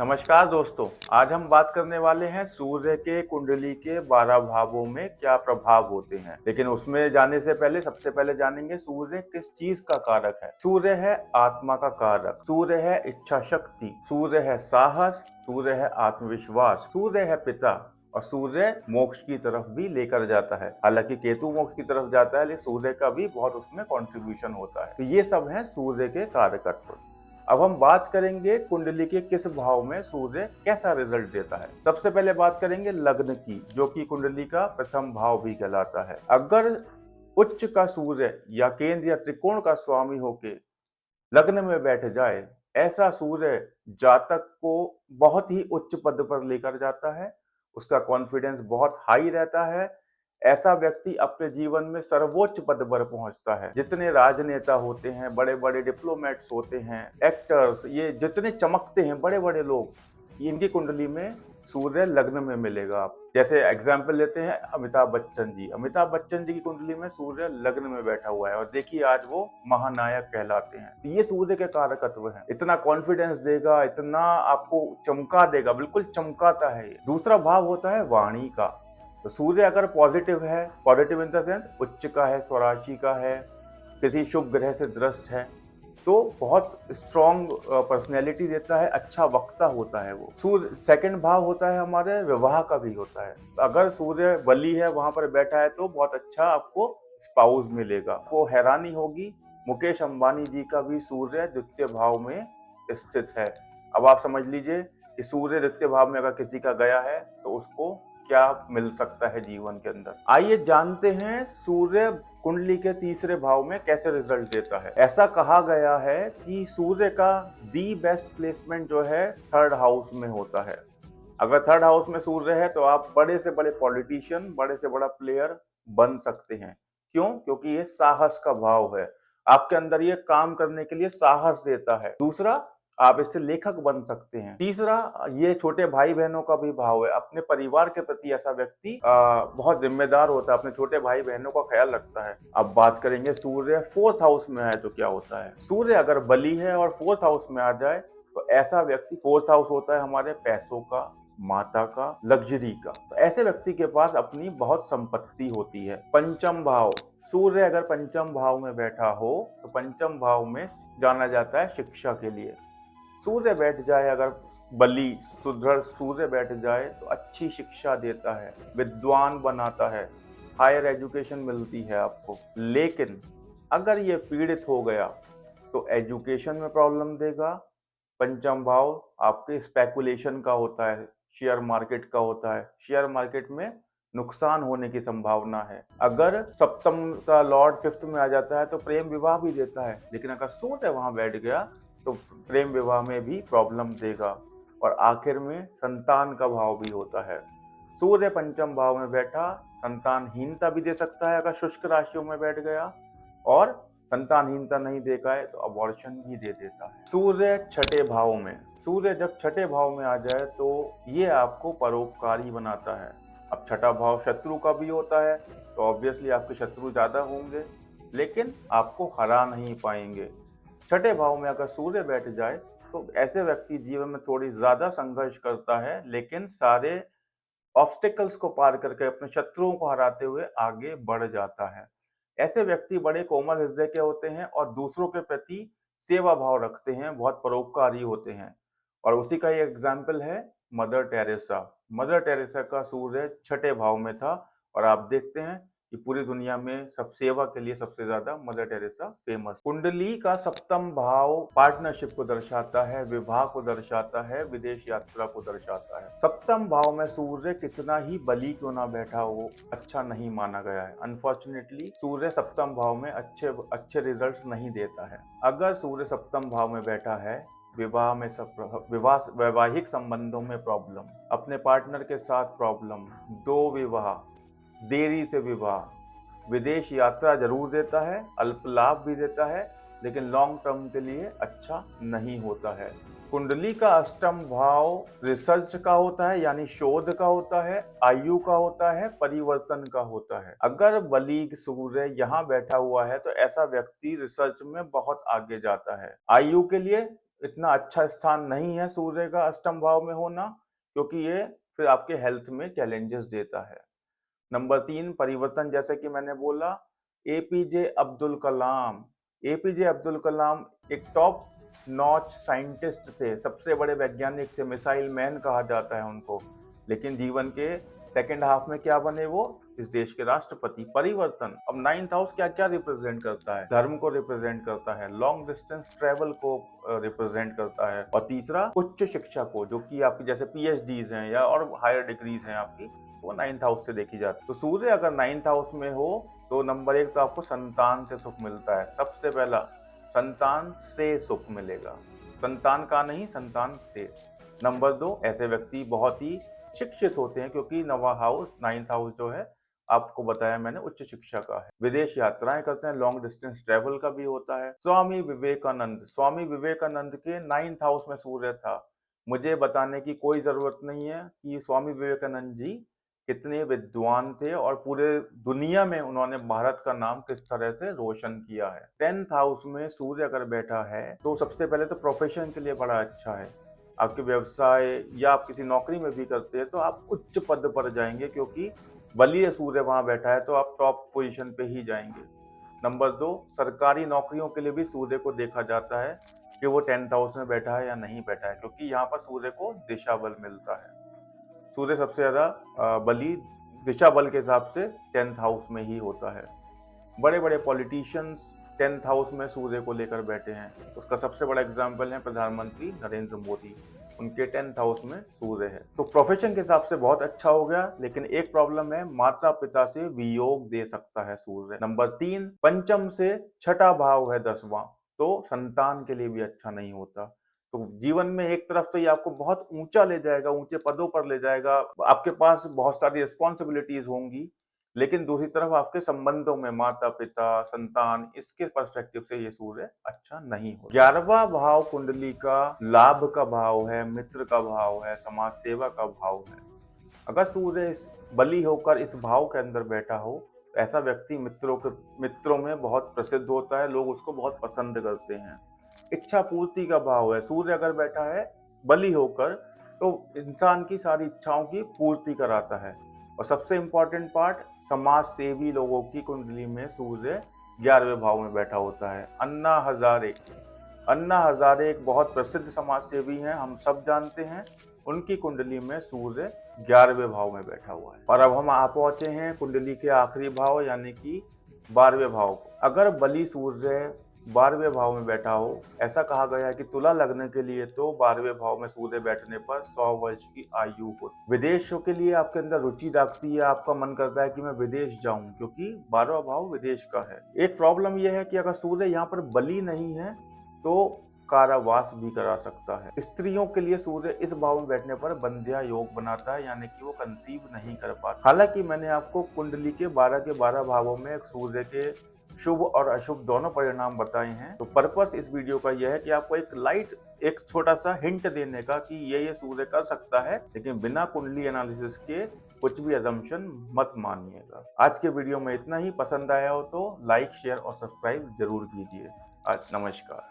नमस्कार दोस्तों। आज हम बात करने वाले हैं सूर्य के कुंडली के 12 भावों में क्या प्रभाव होते हैं। लेकिन उसमें जाने से पहले सबसे पहले जानेंगे सूर्य किस चीज का कारक है। सूर्य है आत्मा का कारक, सूर्य है इच्छा शक्ति, सूर्य है साहस, सूर्य है आत्मविश्वास, सूर्य है पिता और सूर्य मोक्ष की तरफ भी लेकर जाता है। हालांकि केतु मोक्ष की तरफ जाता है, लेकिन सूर्य का भी बहुत उसमें कंट्रीब्यूशन होता है। तो ये सब है सूर्य के कारकत्व। अब हम बात करेंगे कुंडली के किस भाव में सूर्य कैसा रिजल्ट देता है। सबसे पहले बात करेंगे लग्न की, जो कि कुंडली का प्रथम भाव भी कहलाता है। अगर उच्च का सूर्य या केंद्र या त्रिकोण का स्वामी होके लग्न में बैठ जाए, ऐसा सूर्य जातक को बहुत ही उच्च पद पर लेकर जाता है। उसका कॉन्फिडेंस बहुत हाई रहता है। ऐसा व्यक्ति अपने जीवन में सर्वोच्च पद पर पहुंचता है। जितने राजनेता होते हैं, बड़े बड़े डिप्लोमेट्स होते हैं, एक्टर्स, ये जितने चमकते हैं बड़े बड़े लोग, इनकी कुंडली में सूर्य लग्न में मिलेगा। आप जैसे एग्जाम्पल लेते हैं अमिताभ बच्चन जी। अमिताभ बच्चन जी की कुंडली में सूर्य लग्न में बैठा हुआ है और देखिए आज वो महानायक कहलाते हैं। ये सूर्य के कारकत्व हैं। इतना कॉन्फिडेंस देगा, इतना आपको चमका देगा, बिल्कुल चमकाता है। ये दूसरा भाव होता है वाणी का। तो सूर्य अगर पॉजिटिव है, पॉजिटिव इन द सेंस उच्च का है, स्वराशि का है, किसी शुभ ग्रह से दृष्ट है, तो बहुत स्ट्रॉन्ग पर्सनैलिटी देता है, अच्छा वक्ता होता है वो। सूर्य सेकंड भाव होता है हमारे विवाह का भी होता है। अगर सूर्य बली है वहां पर बैठा है तो बहुत अच्छा आपको स्पाउस मिलेगा। आपको हैरानी होगी, मुकेश अंबानी जी का भी सूर्य द्वितीय भाव में स्थित है। अब आप समझ लीजिए कि सूर्य द्वितीय भाव में अगर किसी का गया है तो उसको क्या मिल सकता है जीवन के अंदर। आइए जानते हैं सूर्य कुंडली के तीसरे भाव में कैसे रिजल्ट देता है। ऐसा कहा गया है कि सूर्य का दी बेस्ट प्लेसमेंट जो है थर्ड हाउस में होता है। अगर थर्ड हाउस में सूर्य है तो आप बड़े से बड़े पॉलिटिशियन, बड़े से बड़ा प्लेयर बन सकते हैं। क्यों? क्योंकि ये साहस का भाव है। आपके अंदर ये काम करने के लिए साहस देता है। दूसरा, आप इससे लेखक बन सकते हैं। तीसरा, ये छोटे भाई बहनों का भी भाव है। अपने परिवार के प्रति ऐसा व्यक्ति बहुत जिम्मेदार होता है, अपने छोटे भाई बहनों का ख्याल रखता है। अब बात करेंगे सूर्य फोर्थ हाउस में है तो क्या होता है। सूर्य अगर बली है और फोर्थ हाउस में आ जाए तो ऐसा व्यक्ति, फोर्थ हाउस होता है हमारे पैसों का, माता का, लग्जरी का, तो ऐसे व्यक्ति के पास अपनी बहुत संपत्ति होती है। पंचम भाव, सूर्य अगर पंचम भाव में बैठा हो तो पंचम भाव में जाना जाता है शिक्षा के लिए। सूर्य बैठ जाए, अगर बली सुदृढ़ सूर्य बैठ जाए तो अच्छी शिक्षा देता है, विद्वान बनाता है, हायर एजुकेशन मिलती है आपको। लेकिन अगर ये पीड़ित हो गया तो एजुकेशन में प्रॉब्लम देगा। पंचम भाव आपके स्पेकुलेशन का होता है, शेयर मार्केट का होता है। शेयर मार्केट में नुकसान होने की संभावना है। अगर सप्तम का लॉर्ड फिफ्थ में आ जाता है तो प्रेम विवाह भी देता है, लेकिन अगर सूर्य वहां बैठ गया तो प्रेम विवाह में भी प्रॉब्लम देगा। और आखिर में संतान का भाव भी होता है। सूर्य पंचम भाव में बैठा संतानहीनता भी दे सकता है अगर शुष्क राशियों में बैठ गया, और संतानहीनता नहीं देखा है तो अबॉर्शन भी दे देता है। सूर्य छठे भाव में, सूर्य जब छठे भाव में आ जाए तो ये आपको परोपकारी बनाता है। अब छठा भाव शत्रु का भी होता है तो ऑब्वियसली आपके शत्रु ज्यादा होंगे, लेकिन आपको हरा नहीं पाएंगे। छठे भाव में अगर सूर्य बैठ जाए तो ऐसे व्यक्ति जीवन में थोड़ी ज्यादा संघर्ष करता है, लेकिन सारे ऑब्स्टिकल्स को पार करके अपने शत्रुओं को हराते हुए आगे बढ़ जाता है। ऐसे व्यक्ति बड़े कोमल हृदय के होते हैं और दूसरों के प्रति सेवा भाव रखते हैं, बहुत परोपकारी होते हैं। और उसी का एक एग्जाम्पल है मदर टेरेसा। मदर टेरेसा का सूर्य छठे भाव में था और आप देखते हैं कि पूरी दुनिया में सब सेवा के लिए सबसे ज्यादा मदर टेरेसा फेमस। कुंडली का सप्तम भाव पार्टनरशिप को दर्शाता है, विवाह को दर्शाता है, विदेश यात्रा को दर्शाता है। सप्तम भाव में सूर्य कितना ही बली क्यों ना बैठा हो, अच्छा नहीं माना गया है। अनफॉर्चुनेटली सूर्य सप्तम भाव में अच्छे रिजल्ट्स नहीं देता है। अगर सूर्य सप्तम भाव में बैठा है, विवाह में वैवाहिक संबंधों में प्रॉब्लम, अपने पार्टनर के साथ प्रॉब्लम, दो विवाह, देरी से विवाह, विदेश यात्रा जरूर देता है, अल्प लाभ भी देता है, लेकिन लॉन्ग टर्म के लिए अच्छा नहीं होता है। कुंडली का अष्टम भाव रिसर्च का होता है, यानी शोध का होता है, आयु का होता है, परिवर्तन का होता है। अगर बली सूर्य यहाँ बैठा हुआ है तो ऐसा व्यक्ति रिसर्च में बहुत आगे जाता है। आयु के लिए इतना अच्छा स्थान नहीं है सूर्य का अष्टम भाव में होना, क्योंकि ये फिर आपके हेल्थ में चैलेंजेस देता है। नंबर 3 परिवर्तन, जैसे कि मैंने बोला, एपीजे अब्दुल कलाम। एपीजे अब्दुल कलाम एक टॉप नॉच साइंटिस्ट थे, सबसे बड़े वैज्ञानिक थे, मिसाइल मैन कहा जाता है उनको। लेकिन जीवन के सेकेंड हाफ में क्या बने वो? इस देश के राष्ट्रपति। परिवर्तन। अब नाइन्थ हाउस क्या क्या रिप्रेजेंट करता है? धर्म को रिप्रेजेंट करता है, लॉन्ग डिस्टेंस ट्रेवल को रिप्रेजेंट करता है, और तीसरा उच्च शिक्षा को, जो कि आपकी जैसे पीएचडीज हैं या और हायर डिग्रीज हैं आपकी, वो नाइन्थ हाउस से देखी जाती है। तो सूर्य अगर नाइन्थ हाउस में हो तो नंबर 1 तो आपको संतान से सुख मिलता है। सबसे पहला, संतान से सुख मिलेगा, संतान का नहीं, संतान से। नंबर 2, ऐसे व्यक्ति बहुत ही शिक्षित होते हैं, क्योंकि नवा हाउस, नाइन्थ हाउस जो है, आपको बताया मैंने, उच्च शिक्षा का है। विदेश यात्राएं करते हैं, लॉन्ग डिस्टेंस ट्रेवल का भी होता है। स्वामी विवेकानंद, स्वामी विवेकानंद के नाइन्थ हाउस में सूर्य था। मुझे बताने की कोई जरूरत नहीं है कि स्वामी विवेकानंद जी कितने विद्वान थे और पूरे दुनिया में उन्होंने भारत का नाम किस तरह से रोशन किया है। 10th हाउस में सूर्य अगर बैठा है तो सबसे पहले तो प्रोफेशन के लिए बड़ा अच्छा है। आपके व्यवसाय या आप किसी नौकरी में भी करते हैं तो आप उच्च पद पर जाएंगे, क्योंकि बलीय सूर्य वहां बैठा है तो आप टॉप पोजीशन पे ही जाएंगे। नंबर 2, सरकारी नौकरियों के लिए भी सूर्य को देखा जाता है कि वो 10th हाउस में बैठा है या नहीं बैठा है, क्योंकि यहाँ पर सूर्य को दिशा बल मिलता है। सूर्य सबसे ज्यादा बली दिशा बल के हिसाब से 10th हाउस में ही होता है। बड़े बड़े पॉलिटिशियंस 10th हाउस में सूर्य को लेकर बैठे हैं। उसका सबसे बड़ा एग्जाम्पल है प्रधानमंत्री नरेंद्र मोदी, उनके 10th हाउस में सूर्य है। तो प्रोफेशन के हिसाब से बहुत अच्छा हो गया, लेकिन एक प्रॉब्लम है, माता पिता से वियोग दे सकता है सूर्य। नंबर 3, पंचम से छठा भाव है 10वां, तो संतान के लिए भी अच्छा नहीं होता। तो जीवन में एक तरफ तो ये आपको बहुत ऊंचा ले जाएगा, ऊंचे पदों पर ले जाएगा, आपके पास बहुत सारी रिस्पॉन्सिबिलिटीज होंगी, लेकिन दूसरी तरफ आपके संबंधों में माता पिता संतान, इसके पर्सपेक्टिव से ये सूर्य अच्छा नहीं हो। 11वां भाव कुंडली का लाभ का भाव है, मित्र का भाव है, समाज सेवा का भाव है। अगर सूर्य इस बली होकर इस भाव के अंदर बैठा हो, तो ऐसा व्यक्ति मित्रों में बहुत प्रसिद्ध होता है, लोग उसको बहुत पसंद करते हैं। इच्छा पूर्ति का भाव है, सूर्य अगर बैठा है बली होकर तो इंसान की सारी इच्छाओं की पूर्ति कराता है। और सबसे इंपॉर्टेंट पार्ट, समाज सेवी लोगों की कुंडली में सूर्य 11वें भाव में बैठा होता है। अन्ना हजारे, अन्ना हजारे एक बहुत प्रसिद्ध समाज सेवी हैं, हम सब जानते हैं। उनकी कुंडली में सूर्य 11वें भाव में बैठा हुआ है। और अब हम आ पहुंचे हैं कुंडली के आखिरी भाव यानी कि 12वें भाव को। अगर बली सूर्य 12वें भाव में बैठा हो, ऐसा कहा गया है कि तुला लगने के लिए तो 12वें भाव में सूर्य बैठने पर 100 वर्ष की आयु हो। विदेशों के लिए आपके अंदर रुचि जागती है, आपका मन करता है कि मैं विदेश जाऊं, क्योंकि 12वां भाव विदेश का है। एक प्रॉब्लम यह है कि अगर सूर्य यहाँ पर बली नहीं है तो कारावास भी करा सकता है। स्त्रियों के लिए सूर्य इस भाव में बैठने पर बंध्या योग बनाता है, यानी कि वो कंसीव नहीं कर पाता। हालांकि मैंने आपको कुंडली के 12 भावों में एक सूर्य के शुभ और अशुभ दोनों परिणाम बताए हैं। तो पर्पस इस वीडियो का यह है कि आपको एक छोटा सा हिंट देने का कि ये सूर्य कर सकता है, लेकिन बिना कुंडली एनालिसिस के कुछ भी अजम्पशन मत मानिएगा। आज के वीडियो में इतना ही। पसंद आया हो तो लाइक शेयर और सब्सक्राइब जरूर कीजिए। आज नमस्कार।